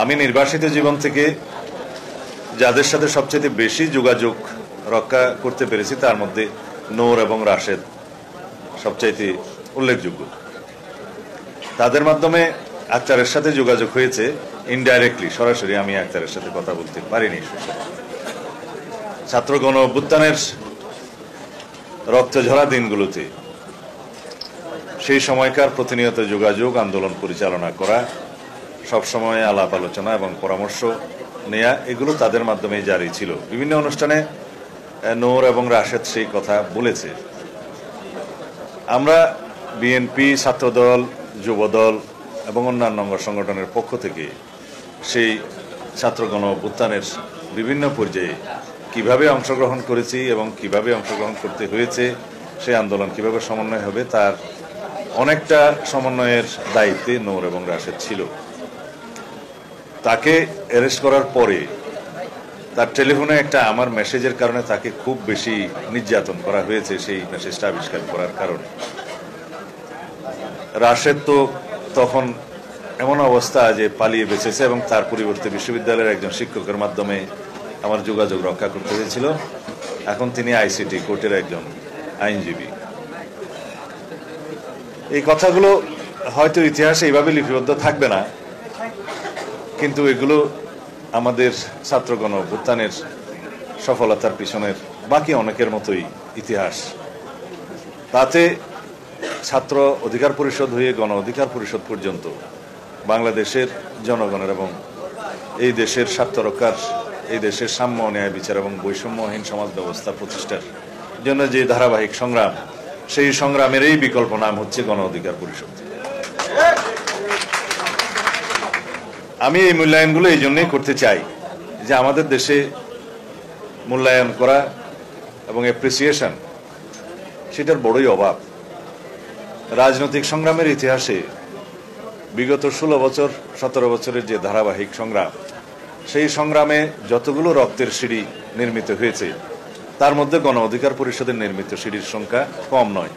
আমি নির্বাসিত জীবন থেকে যাদের সাথে সবচেয়ে বেশি যোগাযোগ রক্ষা করতে পেরেছি তার মধ্যে নূর এবং রাশেদ সবচাইতে উল্লেখযোগ্য। তাদের মাধ্যমে আক্তারের সাথে যোগাযোগ হয়েছে ইনডাইরেক্টলি, সরাসরি আমি আক্তারের সাথে কথা বলতে পারিনি। ছাত্র গণ অভ্যুত্থানের রক্তঝরা দিনগুলোতে সেই সময়কার প্রতিনিয়ত যোগাযোগ, আন্দোলন পরিচালনা করা, সবসময় আলাপ আলোচনা এবং পরামর্শ নেয়া, এগুলো তাদের মাধ্যমে জারি ছিল। বিভিন্ন অনুষ্ঠানে নূর এবং রাশেদ সেই কথা বলেছে। আমরা বিএনপি, ছাত্রদল, যুবদল এবং অন্যান্য অঙ্গ সংগঠনের পক্ষ থেকে সেই ছাত্র গণ অভ্যুত্থানের বিভিন্ন পর্যায়ে কিভাবে অংশগ্রহণ করেছি এবং কিভাবে অংশগ্রহণ করতে হয়েছে, সেই আন্দোলন কিভাবে সমন্বয় হবে তার অনেকটা সমন্বয়ের দায়িত্বে নূর এবং রাশেদ ছিল। তাকে অ্যারেস্ট করার পরে তার টেলিফোনে একটা আমার মেসেজের কারণে তাকে খুব বেশি নির্যাতন করা হয়েছে, সেই মেসেজটা আবিষ্কার করার কারণে। রাশেদ তো তখন এমন অবস্থা যে পালিয়ে বেঁচেছে এবং তার পরিবর্তে বিশ্ববিদ্যালয়ের একজন শিক্ষকের মাধ্যমে আমার যোগাযোগ রক্ষা করতে হয়েছিল। এখন তিনি আইসিটি কোর্টের একজন আইনজীবী। এই কথাগুলো হয়তো ইতিহাসে এইভাবে লিপিবদ্ধ থাকবে না, কিন্তু এগুলো আমাদের ছাত্রগণ অভ্যুত্থানের সফলতার পিছনের বাকি অনেকের মতোই ইতিহাস। তাতে ছাত্র অধিকার পরিষদ হয়ে গণ অধিকার পরিষদ পর্যন্ত বাংলাদেশের জনগণের এবং এই দেশের স্বার্থ রক্ষার, এই দেশের সাম্য, ন্যায় বিচার এবং বৈষম্যহীন সমাজ ব্যবস্থা প্রতিষ্ঠার জন্য যে ধারাবাহিক সংগ্রাম, সেই সংগ্রামের এই বিকল্প নাম হচ্ছে গণ অধিকার পরিষদ। আমি এই মূল্যায়নগুলো এই জন্যই করতে চাই যে আমাদের দেশে মূল্যায়ন করা এবং অ্যাপ্রিসিয়েশন সেটার বড়ই অভাব। রাজনৈতিক সংগ্রামের ইতিহাসে বিগত 16 বছর 17 বছরের যে ধারাবাহিক সংগ্রাম, সেই সংগ্রামে যতগুলো রক্তের সিঁড়ি নির্মিত হয়েছে তার মধ্যে গণ অধিকার পরিষদের নির্মিত সিঁড়ির সংখ্যা কম নয়।